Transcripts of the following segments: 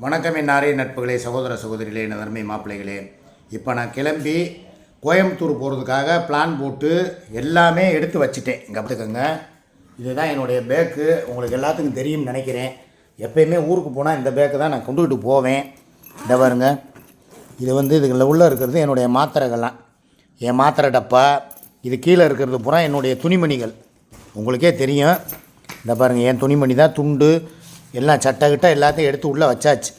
வணக்கம் என் நாரே நட்புகளே, சகோதர சகோதரிகளே, என் அருமை மாப்பிள்ளைகளே. இப்போ நான் கிளம்பி கோயம்புத்தூர் போகிறதுக்காக பிளான் போட்டு எல்லாமே எடுத்து வச்சுட்டேன். இங்கே பார்த்துக்கோங்க, இதுதான் என்னுடைய பேக்கு. உங்களுக்கு எல்லாத்துக்கும் தெரியும்னு நினைக்கிறேன். எப்போயுமே ஊருக்கு போனால் இந்த பேக்கு தான் நான் கொண்டுக்கிட்டு போவேன். இந்த பாருங்க, இது வந்து இதுகளில் உள்ளே இருக்கிறது என்னுடைய மாத்திரைகள்லாம், என் மாத்திரை டப்பா. இது கீழே இருக்கிறது பூரா என்னுடைய துணிமணிகள். உங்களுக்கே தெரியும். இந்த பாருங்கள், என் துணிமணி தான், துண்டு எல்லாம், சட்டை கிட்ட எல்லாத்தையும் எடுத்து உள்ளே வச்சாச்சு.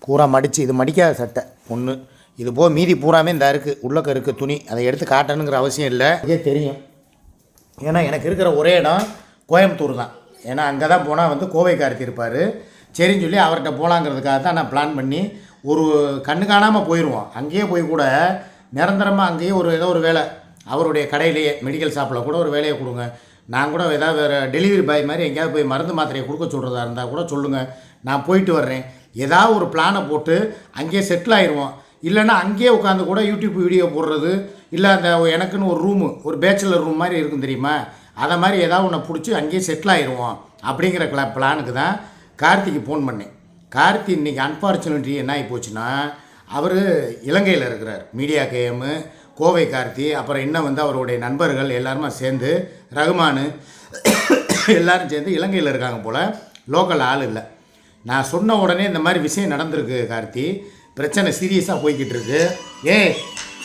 பூரா மடித்து, இது மடிக்காத சட்டை ஒன்று, இது போக மீதி பூராமே இந்த இருக்குது, உள்ளக்க இருக்குது துணி. அதை எடுத்து காட்டணுங்கிற அவசியம் இல்லை, இதே தெரியும். ஏன்னா எனக்கு இருக்கிற ஒரே இடம் கோயம்புத்தூர் தான். ஏன்னா அங்கே தான் போனால் வந்து கோவை கார்த்தி இருப்பார். சரின்னு சொல்லி அவர்கிட்ட போகலாங்கிறதுக்காக தான் நான் பிளான் பண்ணி ஒரு கண்ணு காணாமல் போயிடுவோம். அங்கேயே போய் கூட நிரந்தரமாக அங்கேயே ஏதோ ஒரு வேலை, அவருடைய கடையிலேயே மெடிக்கல் ஷாப்பில் கூட ஒரு வேலையை கொடுங்க. நான் கூட ஏதாவது வேறு டெலிவரி பாய் மாதிரி எங்கேயாவது போய் மருந்து மாத்திரையை கொடுக்க சொல்கிறதா இருந்தால் கூட சொல்லுங்கள், நான் போயிட்டு வர்றேன். ஏதாவது ஒரு பிளானை போட்டு அங்கேயே செட்டில் ஆயிடுவோம். இல்லைன்னா அங்கேயே உட்காந்து கூட யூடியூப் வீடியோ போடுறது, இல்லை அந்த எனக்குன்னு ஒரு ரூமு, ஒரு பேச்சுலர் ரூம் மாதிரி இருக்கும் தெரியுமா, அதை மாதிரி ஏதாவது ஒன்று பிடிச்சி அங்கேயே செட்டில் ஆயிடுவோம் அப்படிங்கிற பிளானுக்கு தான் கார்த்திக்கு ஃபோன் பண்ணேன். கார்த்தி இன்றைக்கி அன்ஃபார்ச்சுனேட்லி என்ன ஆகி போச்சுன்னா, அவர் இலங்கையில் இருக்கிறார். மீடியா கேமு கோவை கார்த்தி, அப்புறம் இன்னும் வந்து அவருடைய நண்பர்கள் எல்லாருமே சேர்ந்து, ரகுமானு எல்லோரும் சேர்ந்து இலங்கையில் இருக்காங்க போல். லோக்கல் ஆள் இல்லை. நான் சொன்ன உடனே இந்த மாதிரி விஷயம் நடந்திருக்கு கார்த்தி, பிரச்சனை சீரியஸாக போய்கிட்டு இருக்கு.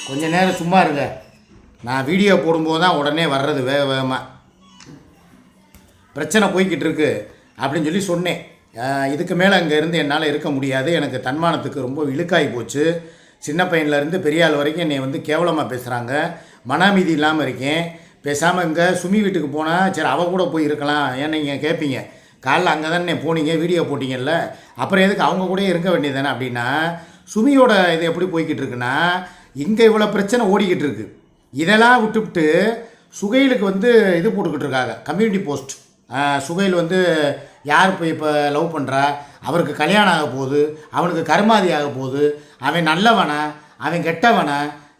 கொஞ்சம் நேரம் சும்மா இருங்க, நான் வீடியோ போடும்போது தான் உடனே வர்றது வேகமாக. பிரச்சனை போய்கிட்டு இருக்கு அப்படின்னு சொல்லி சொன்னேன். இதுக்கு மேலே அங்கே இருந்து என்னால் இருக்க முடியாது, எனக்கு தன்மானத்துக்கு ரொம்ப இழுக்காகி போச்சு. சின்ன பையன்லேருந்து பெரிய ஆள் வரைக்கும் என்னை வந்து கேவலமாக பேசுகிறாங்க. மன அமைதி இல்லாமல் இருக்கேன். பேசாமல் இங்கே சுமி வீட்டுக்கு போனால் சரி அவள் கூட போய் இருக்கலாம். ஏன்னா நீங்கள் கேட்பீங்க, காலைல அங்கே தானே போனீங்க, வீடியோ போட்டிங்கல்ல, அப்புறம் எதுக்கு அவங்க கூட இருக்க வேண்டியது தானே அப்படின்னா, சுமியோட இது எப்படி போய்கிட்டு இருக்குன்னா, இங்கே இவ்வளோ பிரச்சனை ஓடிக்கிட்டு இருக்கு. இதெல்லாம் விட்டுவிட்டு சுகைலுக்கு வந்து இது போட்டுக்கிட்டு இருக்காங்க, கம்யூனிட்டி போஸ்ட். சுகைல் வந்து யார் போய் இப்போ லவ் பண்ணுறா, அவருக்கு கல்யாணம் ஆக போகுது, அவனுக்கு கருமாதி ஆக போகுது, அவன் நல்லவனா அவன் கெட்டவனா,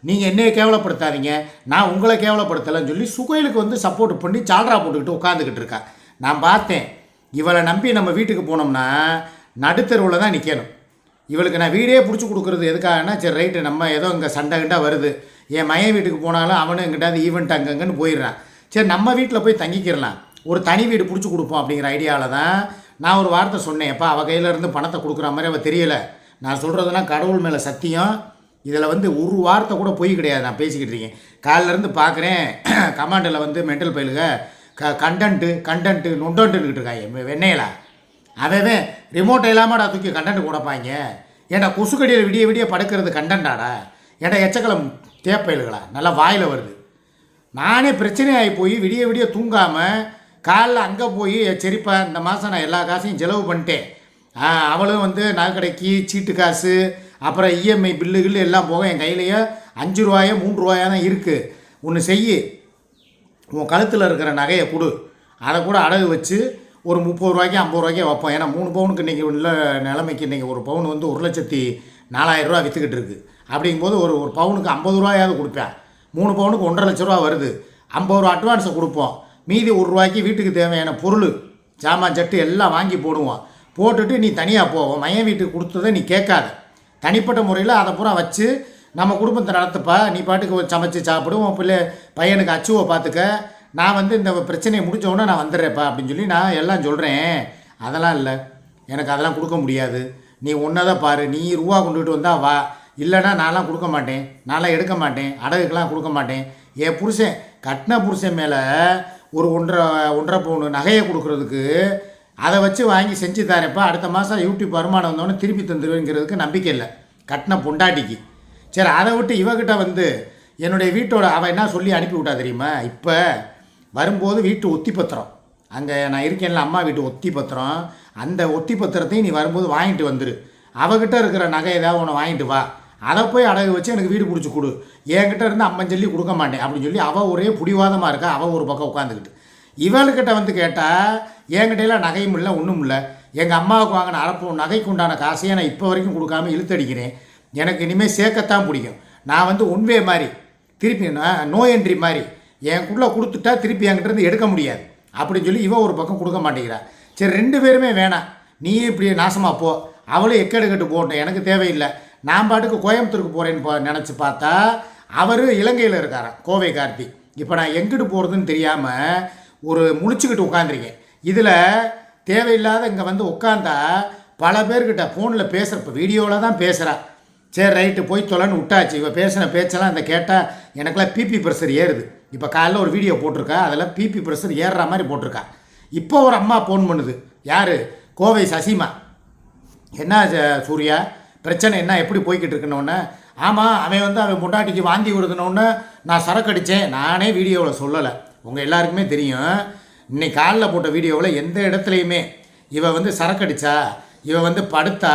நீங்கள் என்னையை கேவலப்படுத்தாதீங்க, நான் உங்களை கேவலப்படுத்தலைன்னு சொல்லி சுகைலுக்கு வந்து சப்போர்ட் பண்ணி சால்ரா போட்டுக்கிட்டு உட்காந்துக்கிட்டு இருக்கா. நான் பார்த்தேன், இவளை நம்பி நம்ம வீட்டுக்கு போனோம்னா நடுத்தருவில் தான் நிற்கணும். இவளுக்கு நான் வீடே பிடிச்சி கொடுக்குறது எதுக்காகனா, சரி ரைட்டு, நம்ம ஏதோ இங்கே சண்டை கிட்ட வருது, என் மையன் வீட்டுக்கு போனாலும் அவனும் எங்கிட்டாவது ஈவெண்ட் அங்கங்கன்னு போயிடுறான், சரி நம்ம வீட்டில் போய் தங்கிக்கிறலாம், ஒரு தனி வீடு பிடிச்சி கொடுப்போம் அப்படிங்கிற ஐடியாவில் தான் நான் ஒரு வார்த்தை சொன்னேன். எப்போ அவள் கையிலேருந்து பணத்தை கொடுக்குற மாதிரி அவள் தெரியலை. நான் சொல்கிறதுனா கடவுள் மேலே சத்தியம், இதில் வந்து ஒரு வார்த்தை கூட போய் கிடையாது. நான் பேசிக்கிட்டு இருக்கேன், காலிலேருந்து பார்க்குறேன் கமாண்டில் வந்து மென்டல் பயிலுக கண்டன்ட்டு நொண்டன்ட்டுக்கிட்டு இருக்காங்க வெண்ணையிலா. அவன் ரிமோட்டை இல்லாமடா தூக்கி கண்டன்ட் கொடுப்பாங்க. ஏன்டா கொசுக்கடியில் விடிய விடிய படுக்கிறது கண்டன்டாடா, ஏன்டா எச்சக்கலம் தேப்பயில்களா, நல்லா வாயில் வருது. நானே பிரச்சனையாகி போய் விடிய விடிய தூங்காமல் காலைல அங்கே போய் சரிப்பா இந்த மாதம் நான் எல்லா காசையும் செலவு பண்ணிட்டேன், அவளும் வந்து நகைக்கடைக்கு சீட்டு காசு, அப்புறம் இஎம்ஐ பில்லுகள் எல்லாம் போக என் கையிலேயே 5 ரூபாயோ 3 ரூபாயா தான் இருக்குது. ஒன்று செய்யி, உன் கழுத்தில் இருக்கிற நகையை கொடு, அதை கூட அடகு வச்சு ஒரு 30 ரூபாய்க்கு 50 ரூபாய்க்கே வைப்போம். ஏன்னா 3 பவுனுக்கு இன்றைக்கி உள்ள நிலைமைக்கு இன்றைக்கி ஒரு பவுன் வந்து 1,04,000 ரூபா விற்றுக்கிட்டு இருக்குது. அப்படிங்கும்போது ஒரு பவுனுக்கு 50 ரூபாயாவது கொடுப்பேன். 3 பவுனுக்கு 1,50,000 ரூபா வருது, 50 ரூபா அட்வான்ஸை கொடுப்போம். மீதி 1 ரூபாய்க்கு வீட்டுக்கு தேவையான பொருள் ஜாமான் சட்டு எல்லாம் வாங்கி போடுவோம். போட்டுட்டு நீ தனியாக போவோம், மையன் வீட்டுக்கு கொடுத்ததை நீ கேட்காத, தனிப்பட்ட முறையில் அதை பூரா வச்சு நம்ம குடும்பத்தை நடத்துப்பா, நீ பாட்டுக்கு சமைச்சு சாப்பிடுவோம், பையனுக்கு அச்சுவை பார்த்துக்க, நான் வந்து இந்த பிரச்சனையை முடிஞ்சோடனே நான் வந்துடுறேப்பா அப்படின்னு சொல்லி நான் எல்லாம் சொல்கிறேன். அதெல்லாம் இல்லை, எனக்கு அதெல்லாம் கொடுக்க முடியாது, நீ ஒன்றதான் பாரு, நீ ரூபா கொண்டுகிட்டு வந்தால் வா, இல்லைன்னா நான்லாம் கொடுக்க மாட்டேன், நான்லாம் எடுக்க மாட்டேன், அடகுக்கெலாம் கொடுக்க மாட்டேன். என் புருஷன் கட்டின புருஷன் மேலே ஒரு 1.5 பவுன் நகையை கொடுக்குறதுக்கு அதை வச்சு வாங்கி செஞ்சு தரேன்ப்பா, அடுத்த மாதம் யூடியூப் வருமானம் வந்தோடனே திருப்பி தந்துடுவேங்கிறதுக்கு நம்பிக்கை இல்லை கட்டின பொண்டாட்டிக்கு. சரி, அதை விட்டு இவகிட்ட வந்து என்னுடைய வீட்டோட அவள் என்ன சொல்லி அனுப்பி விட்டா தெரியுமா, இப்போ வரும்போது வீட்டு ஒத்தி பத்திரம், அங்கே நான் இருக்கேன்ல அம்மா வீட்டு ஒத்தி பத்திரம், அந்த ஒத்தி பத்திரத்தையும் நீ வரும்போது வாங்கிட்டு வந்துரு, அவகிட்ட இருக்கிற நகை ஏதாவது ஒன்று வாங்கிட்டு வா, அதை போய் அடகு வச்சு எனக்கு வீடு பிடிச்சி கொடு, என்கிட்ட இருந்து அம்மன் சொல்லி கொடுக்க மாட்டேன் அப்படின்னு சொல்லி அவள் ஒரே பிடிவாதமாக இருக்கா. அவள் ஒரு பக்கம் உட்காந்துக்கிட்டு, இவள்கிட்ட வந்து கேட்டால் என்கிட்டலாம் நகையும் இல்லை ஒன்றும் இல்லை, எங்கள் அம்மாவுக்கு வாங்கின அரப்பு நகைக்கு உண்டான காசையை நான் இப்போ வரைக்கும் கொடுக்காம இழுத்தடிக்கிறேன், எனக்கு இனிமேல் சேர்க்கத்தான் பிடிக்கும், நான் வந்து ஒன்வே மாதிரி திருப்பி நோ என்ட்ரி மாதிரி எனக்குள்ளே கொடுத்துட்டா திருப்பி என்கிட்ட இருந்து எடுக்க முடியாது அப்படின்னு சொல்லி இவன் ஒரு பக்கம் கொடுக்க மாட்டேங்கிறா. சரி 2 பேருமே வேணாம், நீ இப்படி நாசமாக போ, அவளும் எக்கெடுக்கட்டு போட்டோம், எனக்கு தேவையில்லை. நான் பாட்டுக்கு கோயம்புத்தூருக்கு போகிறேன்னு நினச்சி பார்த்தா அவர் இலங்கையில் இருக்காராம், கோவை கார்த்தி. இப்போ நான் எங்கிட்டு போகிறதுன்னு தெரியாமல் ஒரு முழிச்சுக்கிட்டு உட்காந்துருக்கேன். இதில் தேவையில்லாத இங்கே வந்து உட்காந்தா பல பேர்கிட்ட ஃபோனில் பேசுகிற, இப்போ வீடியோவில் தான் பேசுகிறா. சரி ரைட்டு போய் தொலைன்னு விட்டாச்சு. இவள் பேசின பேச்செல்லாம் இந்த கேட்டால் எனக்கெல்லாம் பிபி ப்ரெஷர் ஏறுது. இப்போ காலைல ஒரு வீடியோ போட்டிருக்கா, அதில் பிபி ப்ரெஷர் ஏறுற மாதிரி போட்டிருக்கா. இப்போ ஒரு அம்மா ஃபோன் பண்ணுது, யார், கோவை சசிமா. என்ன சூர்யா பிரச்சனை என்ன, எப்படி போய்கிட்டு இருக்குன்னொன்னே, ஆமாம் அவன் வந்து அவன் பொண்டாட்டிக்கு வாந்தி விடுதுனோன்னு நான் சரக்கு அடித்தேன். நானே வீடியோவில் சொல்லலை, உங்கள் எல்லாருக்குமே தெரியும். இன்னைக்கு காலைல போட்ட வீடியோவில் எந்த இடத்துலையுமே இவன் வந்து சரக்கு அடித்தா, இவன் வந்து படுத்தா,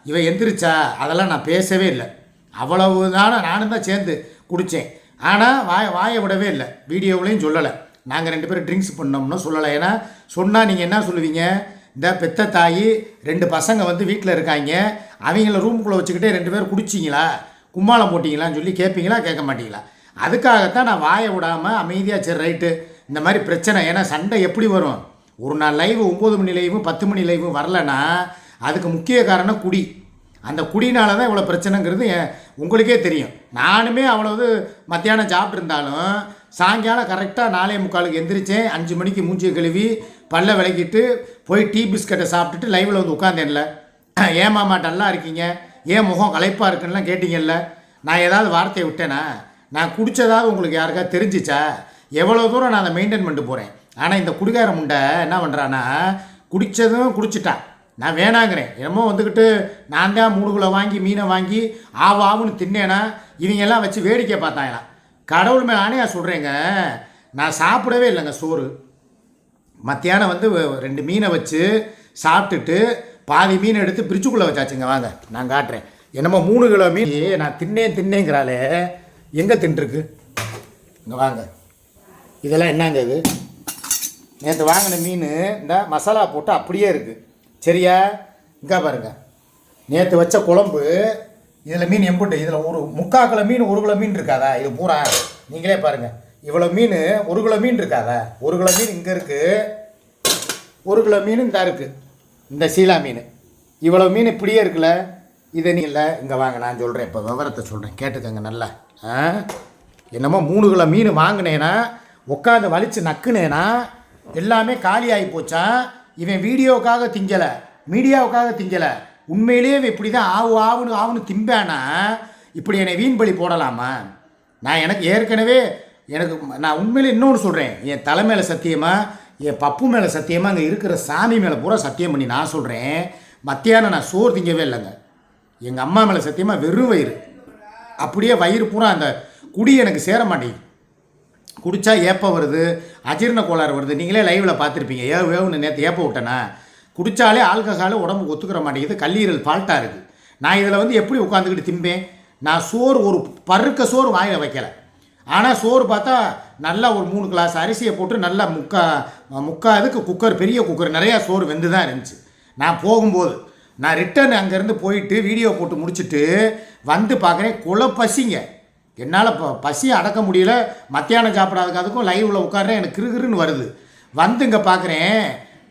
இவன் எந்திரிச்சா, அதெல்லாம் நான் பேசவே இல்லை. அவ்வளவு தானே, நானும் தான் சேர்ந்து குடித்தேன். ஆனால் வாயை விடவே இல்லை, வீடியோவிலையும் சொல்லலை. நாங்கள் 2 பேரும் ட்ரிங்க்ஸ் பண்ணோம்னு சொல்லலை. ஏன்னா சொன்னால் நீங்கள் என்ன சொல்லுவீங்க, இந்த பெத்த தாய் 2 பசங்க வந்து வீட்டில் இருக்காங்க, அவங்கள ரூமுக்குள்ளே வச்சுக்கிட்டே 2 பேர் குடிச்சிங்களா, கும்மாளம் போட்டிங்களான்னு சொல்லி கேட்பீங்களா, கேட்க மாட்டீங்களா? அதுக்காகத்தான் நான் வாயை விடாமல் அமைதியாக சரி ரைட்டு இந்த மாதிரி பிரச்சனை. ஏன்னா சண்டை எப்படி வரும், ஒரு நாள் லைவு 9 மணி லைவும் 10 மணி லைவும் வரலைன்னா அதுக்கு முக்கிய காரணம் குடி. அந்த குடினால தான் இவ்வளோ பிரச்சனைங்கிறது உங்களுக்கே தெரியும். நானுமே அவ்வளவு மத்தியானம் சாப்பிட்ருந்தாலும் சாயங்காலம் கரெக்டாக 4:45 எந்திரிச்சேன். 5 மணிக்கு மூஞ்சியை கழுவி பல்ல விளக்கிட்டு போய் டீ பிஸ்கட்டை சாப்பிட்டுட்டு லைவில் வந்து உட்காந்தேன்ல. ஏன் மாமா டல்லா இருக்கீங்க, ஏன் முகம் களைப்பாக இருக்குன்னுலாம் கேட்டிங்கல்ல. நான் ஏதாவது வார்த்தையை விட்டேனா, நான் குடித்ததாவது உங்களுக்கு யாருக்காவது தெரிஞ்சிச்சா? எவ்வளோ தூரம் நான் அதை மெயின்டைன் பண்ணிட்டு போகிறேன். ஆனால் இந்த குடிகார முண்டை என்ன பண்ணுறான்னா, குடித்ததும் குடிச்சிட்டான், நான் வேணாங்கிறேன். என்னமோ வந்துக்கிட்டு நான் தான் 3 கிலோ வாங்கி மீனை வாங்கி ஆவுன்னு தின்னேன்னா இவங்கெல்லாம் வச்சு வேடிக்கை பார்த்தாங்களாம். கடவுள் மேலே ஆணையா சொல்கிறேங்க, நான் சாப்பிடவே இல்லைங்க சோறு. மத்தியானம் வந்து 2 மீனை வச்சு சாப்பிட்டுட்டு பாதி மீன் எடுத்து பிரிட்ஜுக்குள்ளே வச்சாச்சுங்க. வாங்க நான் காட்டுறேன். என்னமோ 3 கிலோ மீன் நான் தின்னேங்கிறாளே, எங்கே தின்ட்டுருக்கு? இங்கே வாங்க, இதெல்லாம் என்னங்க இது? நேற்று வாங்கின மீன் இந்த மசாலா போட்டு அப்படியே இருக்குது, சரியா? இங்கே பாருங்கள், நேற்று வச்ச குழம்பு, இதில் மீன் எம்புட்டு, இதில் ஒரு 3/4 கிலோ மீன், 1 கிலோ மீன் இருக்காதா? இது பூரா நீங்களே பாருங்கள். இவ்வளோ மீன் 1 கிலோ மீன் இருக்காதா? 1 கிலோ மீன் இங்கே இருக்குது, 1 கிலோ மீன் இந்த இருக்குது, இந்த சீலா மீன். இவ்வளோ மீன் இப்படியே இருக்குல்ல, இதை நீ இல்லை. இங்கே வாங்க நான் சொல்கிறேன், இப்போ விவரத்தை சொல்கிறேன், கேட்டுக்கங்க நல்லா. என்னமோ 3 கிலோ மீன் வாங்கினேன்னா உட்காந்து வலித்து நக்குனேன்னா எல்லாமே காலி ஆகி போச்சான். இவன் வீடியோவுக்காக திங்கலை, மீடியாவுக்காக திங்கலை, உண்மையிலேயே இப்படி தான் ஆவுன்னு திம்பானா இப்படி என்னை வீண் பலி போடலாமா? நான் எனக்கு ஏற்கனவே நான் உண்மையிலே இன்னொன்று சொல்கிறேன், என் தலை மேலே சத்தியமாக, என் பப்பு மேலே சத்தியமாக, அங்கே இருக்கிற சாமி மேலே பூரா சத்தியம் பண்ணி நான் சொல்கிறேன், மத்தியானம் நான் சோறு திங்கவே இல்லைங்க. எங்கள் அம்மா மேலே சத்தியமாக வெறும் வயிறு, அப்படியே வயிறு பூரா அந்த குடி எனக்கு சேர மாட்டேங்குது. குடித்தா ஏப்பம் வருது, அஜீரண கோளாறு வருது. நீங்களே லைவில் பார்த்துருப்பீங்க, வேவுன்னு நேற்று ஏப்ப விட்டேன்னா. குடித்தாலே ஆல்கஹால் உடம்புக்கு ஒத்துக்கிற மாட்டேங்குது, கல்லீரல் ஃபால்ட்டாக இருக்குது. நான் இதில் வந்து எப்படி உட்காந்துக்கிட்டு திம்பேன்? நான் சோறு ஒரு பருக்க சோறு வாயில் வைக்கலை. ஆனால் சோறு பார்த்தா நல்லா ஒரு 3 கிளாஸ் அரிசியை போட்டு நல்லா முக்கா இதுக்கு குக்கர், பெரிய குக்கர் நிறையா சோறு வெந்து தான் இருந்துச்சு. நான் போகும்போது நான் ரிட்டன் அங்கேருந்து போயிட்டு வீடியோ போட்டு முடிச்சுட்டு வந்து பார்க்குறேன், குலை பசிங்க. என்னால் இப்போ பசியை அடக்க முடியல. மத்தியானம் சாப்பிடாதுக்கு அதுக்கும் லைவில் உட்காடுறேன், எனக்கு கிருகிருன்னு வருது. வந்து இங்கே பார்க்குறேன்,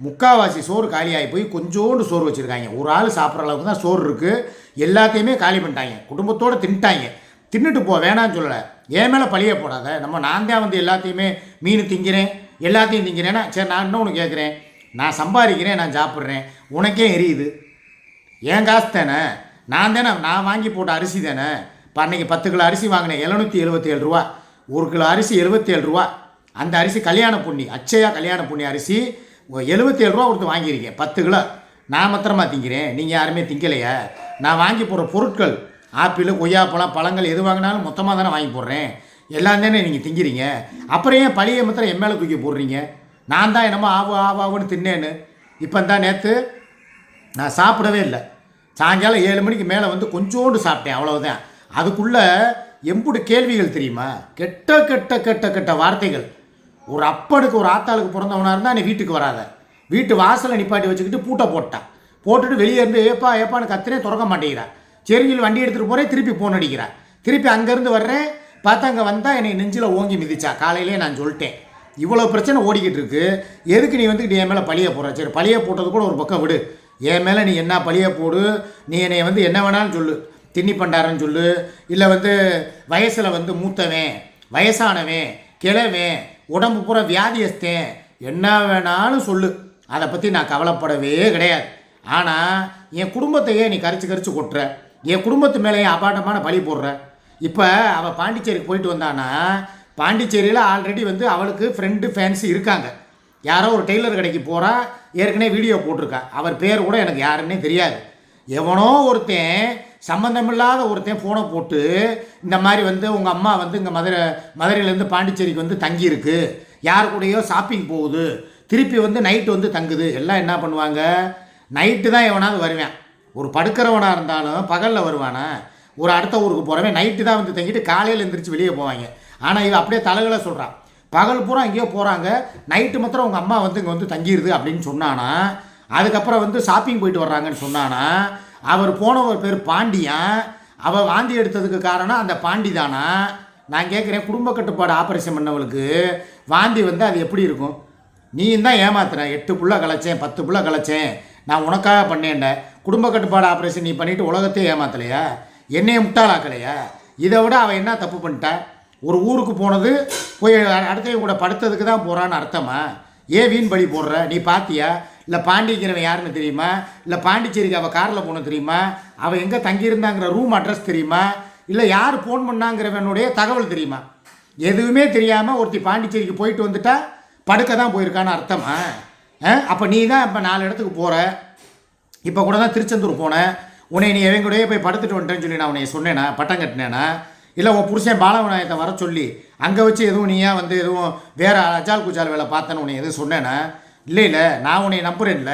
முக்கால்வாசி சோறு காலியாகி போய் கொஞ்சோண்டு சோறு வச்சுருக்காங்க. ஒரு ஆள் சாப்பிட்ற அளவுக்கு தான் சோறு இருக்குது, எல்லாத்தையுமே காலி பண்ணிட்டாங்க, குடும்பத்தோடு தின்ட்டாங்க. தின்னுட்டு போ, வேணான்னு சொல்லலை. என் மேலே பழிய போடாத. நான் தான் வந்து எல்லாத்தையுமே மீன் திங்கிறேன், எல்லாத்தையும் திங்கிறேன்னா சரி. நான் இன்னொன்று கேட்குறேன், நான் சம்பாதிக்கிறேன், நான் சாப்பிட்றேன், உனக்கே எரியுது, ஏன் காசு தானே, நான் வாங்கி போட்ட அரிசி தானே. இப்போ அன்றைக்கி 10 கிலோ அரிசி வாங்கினேன், 777 ரூபா. 1 கிலோ அரிசி 77 ரூபா. அந்த அரிசி கல்யாண புண்ணி, அச்சையா கல்யாண புண்ணி அரிசி 77 ரூபா கொடுத்து வாங்கியிருக்கேன். 10 கிலோ நான் மாத்திரமா திங்கிறேன், நீங்கள் யாருமே திங்கலையா? நான் வாங்கி போடுற பொருட்கள் ஆப்பிள், கொய்யாப்பழம், பழங்கள் எது வாங்கினாலும் மொத்தமாக தானே வாங்கி போடுறேன், எல்லாம் தானே நீங்கள் திங்கிறீங்க. அப்புறம் ஏன் பழைய மாத்திரம் என் மேலே தூக்கி போடுறீங்க? நான் தான் என்னமோ ஆவான்னு தின்னேன்னு. இப்போ தான் நேற்று நான் சாப்பிடவே இல்லை, சாயங்காலம் 7 மணிக்கு மேலே வந்து கொஞ்சோண்டு சாப்பிட்டேன், அவ்வளவுதான். அதுக்குள்ளே எம்புட்டு கேள்விகள் தெரியுமா? கெட்ட கெட்ட கெட்ட கெட்ட வார்த்தைகள். ஒரு அப்பனுக்கு ஒரு ஆத்தாளுக்கு பிறந்தவனாக இருந்தால் நீ வீட்டுக்கு வராத, வீட்டு வாசலை நிப்பாட்டி வச்சுக்கிட்டு பூட்டை போட்டுட்டு வெளியே இருந்து ஏப்பான்னு கத்துனே திறக்க மாட்டேங்கிறான். சரிஞ்சல் வண்டி எடுத்துகிட்டு போகிறேன், திருப்பி ஃபோன் அடிக்கிறான். திருப்பி அங்கேருந்து வர்றேன், பார்த்தா அங்கே வந்தால் என்னை நெஞ்சில் ஓங்கி மிதிச்சா. காலையிலே நான் சொல்லிட்டேன், இவ்வளோ பிரச்சனை ஓடிக்கிட்டு இருக்கு, எதுக்கு நீ வந்துக்கிட்டு என் மேலே பழிய போடுற? சரி பழிய போட்டது கூட ஒரு பக்கம் விடு, என் மேலே நீ என்ன பழிய போடு, நீ என்னை வந்து என்ன வேணாலும் சொல்லு, தின்னி பண்டாரன்னு சொல்லு, இல்லை வந்து வயசில் வந்து மூத்தவன், வயசானவன், கிழவன், உடம்பு பூரா வியாதியஸ்தேன், என்ன வேணாலும் சொல்லு, அதை பற்றி நான் கவலைப்படவே கிடையாது. ஆனால் என் குடும்பத்தையே நீ கரிச்சு கொட்டுற, என் குடும்பத்து மேலேயே அபாண்டமான பழி போடுற. இப்போ அவள் பாண்டிச்சேரிக்கு போயிட்டு வந்தான்னா, பாண்டிச்சேரியில் ஆல்ரெடி வந்து அவளுக்கு ஃப்ரெண்டு ஃபேன்ஸு இருக்காங்க. யாரோ ஒரு டெய்லர் கடைக்கு போகிறா, ஏற்கனவே வீடியோ போட்டிருக்கா, அவர் பேர் கூட எனக்கு யாருன்னே தெரியாது. எவனோ ஒருத்தன் சம்மந்தமில்லாத ஒருத்தன் ஃபோனை போட்டு இந்த மாதிரி வந்து உங்கள் அம்மா வந்து இங்கே மதுரையிலேருந்து பாண்டிச்சேரிக்கு வந்து தங்கியிருக்கு, யார் கூடயோ ஷாப்பிங் போகுது, திருப்பி வந்து நைட்டு வந்து தங்குது. எல்லாம் என்ன பண்ணுவாங்க, நைட்டு தான் எவனாவது வருவேன். ஒரு படுக்கிறவனாக இருந்தாலும் பகலில் வருவானா, ஒரு அடுத்த ஊருக்கு போகிறவன் நைட்டு தான் வந்து தங்கிட்டு காலையில் எழுந்திரிச்சு வெளியே போவாங்க. ஆனால் இவன் அப்படியே தலைகளை சொல்கிறான், பகல் பூரா எங்கேயோ போகிறாங்க, நைட்டு மாத்திரம் உங்கள் அம்மா வந்து இங்கே வந்து தங்கிடுது அப்படின்னு சொன்னானா, அதுக்கப்புறம் வந்து ஷாப்பிங் போயிட்டு வர்றாங்கன்னு சொன்னானா, அவர் போனவர் பேர் பாண்டியன், அவள் வாந்தி எடுத்ததுக்கு காரணம் அந்த பாண்டி தானா? நான் கேட்குறேன், குடும்ப கட்டுப்பாடு ஆப்ரேஷன் பண்ணவளுக்கு வாந்தி வந்து அது எப்படி இருக்கும்? நீ தான் ஏமாத்துறேன், 8 புள்ள கலைச்சேன், 10 புள்ள கலைச்சேன், நான் உனக்காக பண்ணேன்ட. குடும்ப கட்டுப்பாடு ஆப்ரேஷன் நீ பண்ணிவிட்டு உலகத்தையே ஏமாத்தலையா, என்னையே முட்டாளாக்கலையா? இதை விட அவள் என்ன தப்பு பண்ணிட்டா? ஒரு ஊருக்கு போனது போய் அடுத்தவங்க கூட படுத்ததுக்கு தான் போகிறான்னு அர்த்தமா? ஏன் வீண் பலி போடுற? நீ பார்த்தியா? இல்லை பாண்டிக்கிறவன் யாருன்னு தெரியுமா? இல்லை பாண்டிச்சேரிக்கு அவள் காரில் போன தெரியுமா? அவள் எங்கே தங்கியிருந்தாங்கிற ரூம் அட்ரஸ் தெரியுமா? இல்லை யார் ஃபோன் பண்ணாங்கிறவனுடைய தகவல் தெரியுமா? எதுவுமே தெரியாமல் ஒருத்தி பாண்டிச்சேரிக்கு போயிட்டு வந்துட்டா படுக்க தான் போயிருக்கான்னு அர்த்தமா? அப்போ நீ தான் இப்போ 4 இடத்துக்கு போகிற. இப்போ கூட தான் திருச்செந்தூர் போனேன், உன்னை நீ எவன் கூடயே போய் படுத்துட்டு வந்துட்டேன்னு சொல்லி நான் உன்னை சொன்னேனா, பட்டம் கட்டினேனா? இல்லை உன் புருஷன் பாலவிநாயகத்தை வர சொல்லி அங்கே வச்சு எதுவும் நீயா வந்து எதுவும் வேறு அஜால் குஜால் வேலை பார்த்தேன்னு உன்னை எதுவும் சொன்னேனா? இல்லை நான் உன்னை நம்புறேன்ல.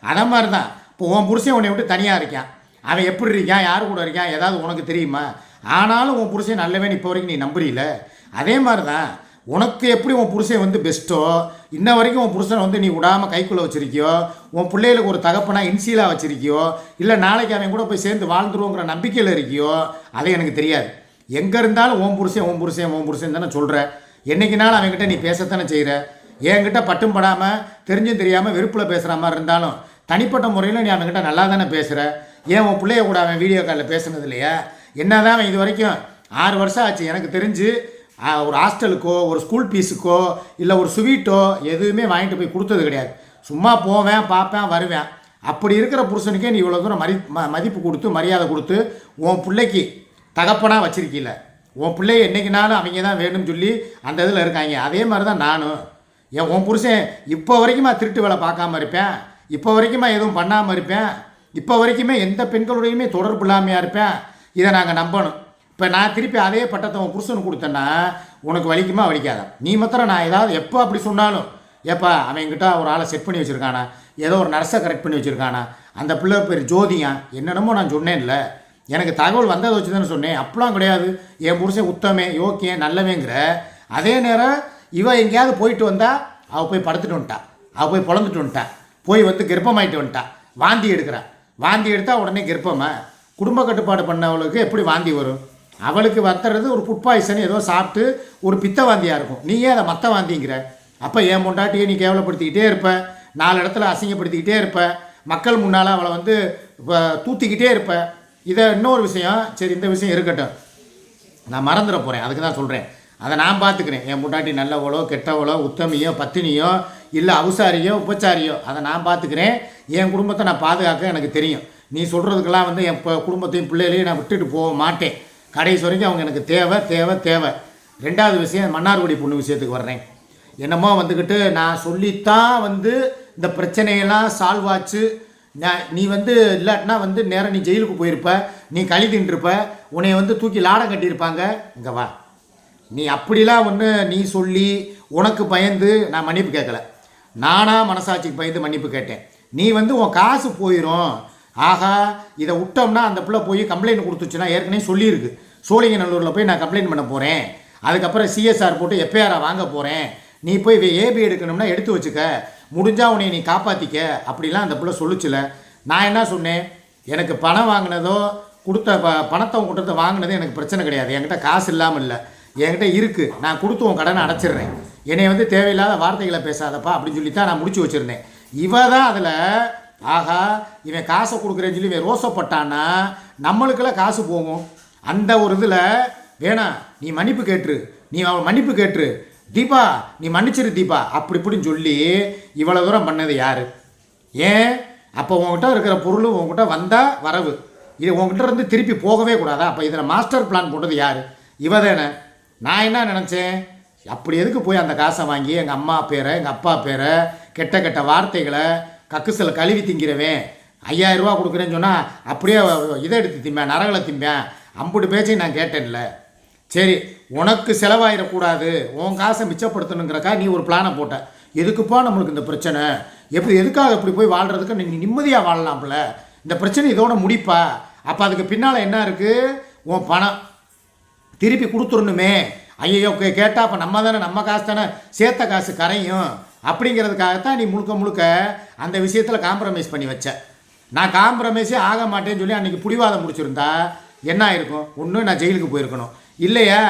அதை மாதிரி தான் இப்போ உன் புருஷன் உன்னை விட்டு தனியாக இருக்கான், அவன் எப்படி இருக்கான், யார் கூட இருக்கான், ஏதாவது உனக்கு தெரியுமா? ஆனாலும் உன் புருஷன் நல்லவன் இப்போ வரைக்கும் நீ நம்புறீல. அதே மாதிரி தான் உனக்கு எப்படி உன் புருஷன் வந்து பெஸ்ட்டோ, இன்ன வரைக்கும் உன் புருஷனை வந்து நீ விடாமல் கைக்குள்ளே வச்சுருக்கியோ, உன் பிள்ளைகளுக்கு ஒரு தகப்பனாக இன்சீலாக வச்சுருக்கியோ, இல்லை நாளைக்கு அவன் கூட போய் சேர்ந்து வாழ்ந்துருவோங்கிற நம்பிக்கையில் இருக்கியோ, அது எனக்கு தெரியாது. எங்கே இருந்தாலும் உன் புருஷன் தானே சொல்கிற. என்றைக்குனாலும் அவங்ககிட்ட நீ பேசத்தானே செய்கிற. என்கிட்ட பட்டும் படாமல் தெரிஞ்சும் தெரியாமல் வெறுப்பில் பேசுகிற மாதிரி இருந்தாலும் தனிப்பட்ட முறையில் நீ அவங்ககிட்ட நல்லா தானே பேசுகிற. ஏன் உன் பிள்ளைய கூட அவன் வீடியோ காலில் பேசுனது இல்லையா? என்ன தான் அவன் இது வரைக்கும் 6 வருஷம் ஆச்சு எனக்கு தெரிஞ்சு ஒரு ஹாஸ்டலுக்கோ ஒரு ஸ்கூல் ஃபீஸுக்கோ இல்லை ஒரு ஸ்வீட்டோ எதுவுமே வாங்கிட்டு போய் கொடுத்தது கிடையாது. சும்மா போவேன், பார்ப்பேன், வருவேன். அப்படி இருக்கிற புருஷனுக்கே நீ இவ்வளோ தூரம் மதிப்பு கொடுத்து மரியாதை கொடுத்து உன் பிள்ளைக்கு தகப்பனாக வச்சிருக்கீல. உன் பிள்ளைய என்றைக்குனாலும் அவங்க தான் வேணும்னு சொல்லி அந்த இதில் இருக்காங்க. அதே மாதிரி தான் நானும். உன் புருஷன் இப்போ வரைக்குமா திருட்டு வேலை பார்க்காம இருப்பேன், இப்போ வரைக்குமா எதுவும் பண்ணாமல் இருப்பேன், இப்போ வரைக்குமே எந்த பெண்களுடையுமே தொடர்பு இல்லாமையாக இருப்பேன். இதை நாங்கள் நம்பணும். இப்போ நான் திருப்பி அதே பட்டத்தை உன் புருஷனுக்கு கொடுத்தேன்னா உனக்கு வலிக்குமா வலிக்காதா? நீ மாத்திரம் நான் ஏதாவது எப்போ அப்படி சொன்னாலும், ஏப்பா அவன்கிட்ட ஒரு ஆளை செட் பண்ணி வச்சுருக்கானா, ஏதோ ஒரு நர்ஸை கரெக்ட் பண்ணி வச்சுருக்கானா, அந்த பிள்ளை பேர் ஜோதியா, என்னென்னமோ நான் சொன்னேன்ல, எனக்கு தகவல் வந்ததை வச்சு தானே சொன்னேன். அப்பலாம் கிடையாது. என் புருஷன் உத்தமே யோக்கியம் நல்லவேங்கிற. அதே நேரம் இவன் எங்கேயாவது போயிட்டு வந்தால் அவள் போய் படுத்துட்டு வந்துட்டா, அவள் போய் பொழந்துட்டு வந்துட்டா, போய் வந்து கர்ப்பமாயிட்டு வந்துட்டா, வாந்தி எடுக்கிறான். வாந்தி எடுத்தால் உடனே கர்ப்பமா? குடும்ப கட்டுப்பாடு பண்ணவளுக்கு எப்படி வாந்தி வரும்? அவளுக்கு வத்துறது ஒரு ஃபுட் பாய்சன் ஏதோ சாப்பிட்டு ஒரு பித்த வாந்தியாக இருக்கும். நீயே அதை மற்ற வாந்திங்கிற. அப்போ என் பொண்டாட்டியை நீ கேவலப்படுத்திக்கிட்டே இருப்ப, 4 இடத்துல அசிங்கப்படுத்திக்கிட்டே இருப்ப, மக்கள் முன்னால் அவளை வந்து தூத்திக்கிட்டே இருப்ப. இதை இன்னொரு விஷயம், சரி இந்த விஷயம் இருக்கட்டும், நான் மறந்துட போகிறேன், அதுக்கு தான் சொல்கிறேன். அதை நான் பார்த்துக்கிறேன். என் பொண்டாட்டி நல்லவளோ கெட்டவளோ உத்தமியோ பத்தினியோ இல்லை அவுசாரியோ உபச்சாரியோ அதை நான் பார்த்துக்கிறேன். என் குடும்பத்தை நான் பாதுகாக்க எனக்கு தெரியும். நீ சொல்கிறதுக்கெல்லாம் வந்து என் குடும்பத்தையும் பிள்ளைகளையும் நான் விட்டுட்டு போக மாட்டேன். கடைசி வரைக்கும் அவங்க எனக்கு தேவை தேவை தேவை. 2வது விஷயம், மன்னார்குடி பொண்ணு விஷயத்துக்கு வர்றேன். என்னமோ வந்துக்கிட்டு நான் சொல்லித்தான் வந்து இந்த பிரச்சனையெல்லாம் சால்வ் ஆச்சு, நீ வந்து இல்லாட்டினா வந்து நேரம் நீ ஜெயிலுக்கு போயிருப்ப, நீ களி தின்றுருப்ப, உன்னை வந்து தூக்கி லாடம் கட்டியிருப்பாங்க. இங்கே வா, நீ அப்படிலாம் ஒன்று நீ சொல்லி உனக்கு பயந்து நான் மன்னிப்பு கேட்கல, நானாக மனசாட்சிக்கு பயந்து மன்னிப்பு கேட்டேன். நீ வந்து உன் காசு போயிடும், ஆகா இதை விட்டோம்னா அந்த பிள்ளை போய் கம்ப்ளைண்ட் கொடுத்துச்சுன்னா ஏற்கனவே சொல்லியிருக்கு, சோழிங்கநல்லூரில் போய் நான் கம்ப்ளைண்ட் பண்ண போகிறேன், அதுக்கப்புறம் சிஎஸ்ஆர் போட்டு எஃப்ஐஆரை வாங்க போகிறேன், நீ போய் ஏபி எடுக்கணும்னா எடுத்து வச்சுக்க, முடிஞ்சால் உன்னை நீ காப்பாற்றிக்க அப்படிலாம் அந்த பிள்ளை சொல்லிச்சுல. நான் என்ன சொன்னேன், எனக்கு பணம் வாங்கினதோ கொடுத்த பணத்தை கொடுத்த வாங்கினதோ எனக்கு பிரச்சனை கிடையாது. என்கிட்ட காசு இல்லாமல் இல்லை, என்கிட்ட இருக்குது, நான் கொடுத்து உன் கடனை அடைச்சிடுறேன், என்னை வந்து தேவையில்லாத வார்த்தைகளை பேசாதப்பா அப்படின்னு சொல்லி தான் நான் முடிச்சு வச்சுருந்தேன். இவ தான் அதில் ஆகா இவன் காசை கொடுக்குறேன்னு சொல்லி இவன் ரோசப்பட்டான்னா நம்மளுக்கெல்லாம் காசு போகும். அந்த ஒரு இதில் வேணாம் நீ மன்னிப்பு கேட்டுரு, நீ அவன் மன்னிப்பு கேட்டுரு தீபா, நீ மன்னிச்சிரு தீபா அப்படி இப்படின்னு சொல்லி இவ்வளோ தூரம் பண்ணது யார்? ஏன் அப்போ உங்ககிட்ட இருக்கிற பொருள் உங்ககிட்ட வந்தால் வரவு, இது உங்ககிட்ட இருந்து திருப்பி போகவே கூடாதா? அப்போ இதில் மாஸ்டர் பிளான் போட்டது யார்? இவ தானே. நான் என்ன நினச்சேன், அப்படி எதுக்கு போய் அந்த காசை வாங்கி எங்கள் அம்மா பேரை எங்கள் அப்பா பேரை கெட்ட கெட்ட வார்த்தைகளை கக்குசில் கழுவி திங்கிறவேன் 5000 ரூபா கொடுக்குறேன்னு சொன்னால் அப்படியே இதை எடுத்து திம்பேன், நரகளை திம்பேன், அம்புட்டு பேச்சையும் நான் கேட்டேன்ல. சரி உனக்கு செலவாயிடக்கூடாது, உன் காசை மிச்சப்படுத்தணுங்கிறக்கா நீ ஒரு பிளானை போட்ட. எதுக்குப்பா நம்மளுக்கு இந்த பிரச்சனை, எதுக்காக இப்படி போய் வாழ்கிறதுக்கு நீ நிம்மதியாக வாழலாம்ல, இந்த பிரச்சனை இதோட முடிப்பா. அப்போ அதுக்கு பின்னால் என்ன இருக்குது, உன் பணம் திருப்பி கொடுத்துடணுமே. ஐயோ கேட்டால் அப்போ நம்ம காசு தானே சேர்த்த காசு கரையும் அப்படிங்கிறதுக்காகத்தான் நீ முழுக்க முழுக்க அந்த விஷயத்தில் காம்ப்ரமைஸ் பண்ணி வச்ச. நான் காம்ப்ரமைஸே ஆக மாட்டேன்னு சொல்லி அன்றைக்கி பிடிவாதம் முடிச்சிருந்தா என்ன ஆயிருக்கும்? ஒன்று நான் ஜெயிலுக்கு போயிருக்கணும், இல்லையா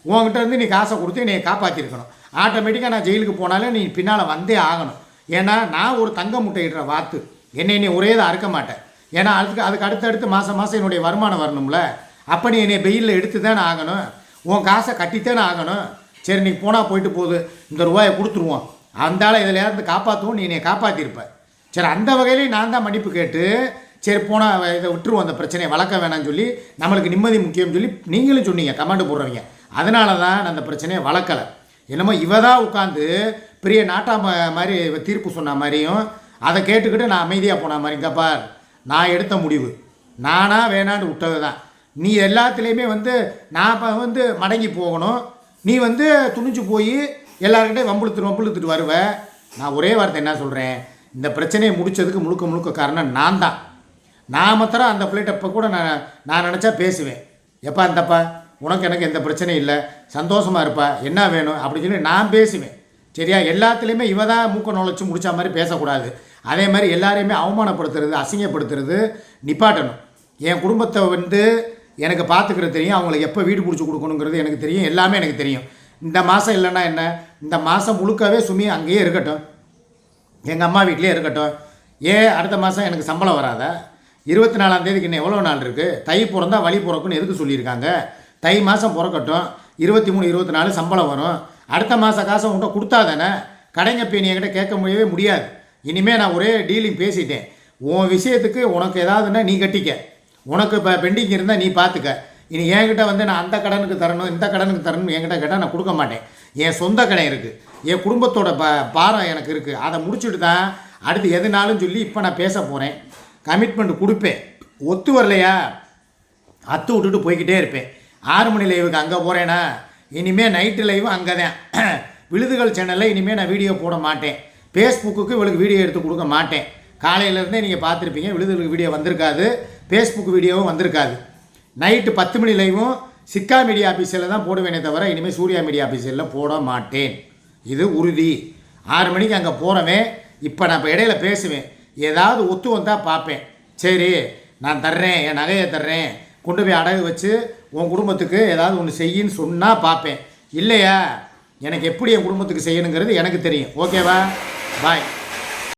உங்ககிட்ட இருந்து நீ காசை கொடுத்து என்னை காப்பாற்றிருக்கணும். ஆட்டோமேட்டிக்காக நான் ஜெயிலுக்கு போனாலே நீ பின்னால் வந்தே ஆகணும். ஏன்னா நான் ஒரு தங்க முட்டையிடுற வாத்து, என்னை ஒரே தான் அறுக்க மாட்டேன். ஏன்னா அதுக்கு அடுத்தடுத்து மாதம் என்னுடைய வருமானம் வரணும்ல. அப்போ நீ என்னை வெயிலில் எடுத்து தானே ஆகணும், உன் காசை கட்டித்தானே ஆகணும். சரி நீ போனால் போயிட்டு போகுது, இந்த ரூபாயை கொடுத்துருவோம், அந்தால இதில் இருந்து காப்பாற்றுவோம், நீ என்னை காப்பாற்றிருப்ப. சரி அந்த வகையிலேயே நான் தான் மன்னிப்பு கேட்டு சரி போனால் இதை விட்டுருவோம், அந்த பிரச்சனையை வளர்க்க வேணாம்னு சொல்லி நம்மளுக்கு நிம்மதி முக்கியம்னு சொல்லி நீங்களும் சொன்னீங்க, கமெண்ட் போடுறவங்க. அதனால தான் நான் அந்த பிரச்சனையை வளர்க்கலை. என்னமோ இவ தான் உட்காந்து பெரிய நாட்டா மாதிரி தீர்ப்பு சொன்ன மாதிரியும் அதை கேட்டுக்கிட்டு நான் அமைதியாக போன மாதிரி. இங்கே பார், நான் எடுத்த முடிவு நானாக வேணான்னு விட்டது தான். நீ எல்லாத்துலேயுமே நான் மடங்கி போகணும், நீ துணிஞ்சு போய் எல்லாருக்கிட்டே வம்புழுத்துட்டு வருவ. நான் ஒரே வார்த்தை என்ன சொல்கிறேன், இந்த பிரச்சனையை முடித்ததுக்கு முழுக்க காரணம் நான் தான். நான் மாத்திரம் அந்த பிள்ளைகிட்ட இப்போ கூட நான் நினச்சா பேசுவேன், எப்பா இந்தப்பா உனக்கு எனக்கு எந்த பிரச்சனையும் இல்லை, சந்தோஷமாக இருப்பா, என்ன வேணும் அப்படின்னு சொல்லி நான் பேசுவேன். சரியா? எல்லாத்துலேயுமே இவ தான் மூக்க நுழைச்சி முடித்த மாதிரி பேசக்கூடாது. அதே மாதிரி எல்லாரையுமே அவமானப்படுத்துறது அசிங்கப்படுத்துறது நிப்பாட்டணும். என் குடும்பத்தை எனக்கு பார்த்துக்கிறது தெரியும், அவங்களுக்கு எப்போ வீடு பிடிச்சி கொடுக்கணுங்கிறது எனக்கு தெரியும், எல்லாமே எனக்கு தெரியும். இந்த மாதம் இல்லைன்னா என்ன, இந்த மாதம் முழுக்கவே சுமி அங்கேயே இருக்கட்டும், எங்கள் அம்மா வீட்லேயே இருக்கட்டும். ஏன் அடுத்த மாதம் எனக்கு சம்பளம் வராதா? 24ஆம் தேதிக்கு இன்னும் எவ்வளோ நாள் இருக்குது? தை பிறந்தா வழி பிறக்குன்னு எதுக்கு சொல்லியிருக்காங்க? தை மாதம் பிறக்கட்டும், 23 24 சம்பளம் வரும். அடுத்த மாதம் காசை உன்கிட்ட கொடுத்தா தானே. கடைங்க பேணி என்கிட்ட கேட்க முடியாது. இனிமேல் நான் ஒரே டீலிங் பேசிட்டேன், உன் விஷயத்துக்கு உனக்கு ஏதாவதுன்னா நீ கட்டிக்க, உனக்கு இப்போ பெண்டிங் இருந்தால் நீ பார்த்துக்க. இனி என்கிட்ட நான் அந்த கடனுக்கு தரணும் இந்த கடனுக்கு தரணும் என்கிட்ட கேட்டால் நான் கொடுக்க மாட்டேன். என் சொந்த கடை இருக்குது, என் குடும்பத்தோட பாரம் எனக்கு இருக்குது, அதை முடிச்சுட்டு தான் அடுத்து எதுனாலும் சொல்லி இப்போ நான் பேச போகிறேன். கமிட்மெண்ட் கொடுப்பேன். ஒத்து வரலையா அத்து விட்டுட்டு போய்கிட்டே இருப்பேன். 6 மணி லைவுக்கு அங்கே போகிறேன்னா இனிமேல் நைட்டு லைவு அங்கே தான். விழுதுகள் சேனலில் இனிமேல் நான் வீடியோ போட மாட்டேன். ஃபேஸ்புக்கு இவளுக்கு வீடியோ எடுத்து கொடுக்க மாட்டேன். காலையிலேருந்தே நீங்கள் பார்த்துருப்பீங்க, விழுதுகளுக்கு வீடியோ வந்திருக்காது, ஃபேஸ்புக் வீடியோவும் வந்திருக்காது. நைட்டு 10 மணி லைவும் சிக்கா மீடியா ஆஃபீஸில் தான் போடுவேனே தவிர இனிமேல் சூர்யா மீடியா ஆஃபீஸில் போட மாட்டேன். இது உறுதி. 6 மணிக்கு அங்கே போகிறவன் இப்போ நான் இப்போ இடையில பேசுவேன், ஏதாவது ஒத்து வந்தால் பார்ப்பேன். சரி நான் தர்றேன், என் நகையை தர்றேன், கொண்டு போய் அடகு வச்சு உன் குடும்பத்துக்கு ஏதாவது ஒன்று செய்யின்னு சொன்னால் பார்ப்பேன். இல்லையா எனக்கு எப்படி என் குடும்பத்துக்கு செய்யணுங்கிறது எனக்கு தெரியும். ஓகேவா? பாய்.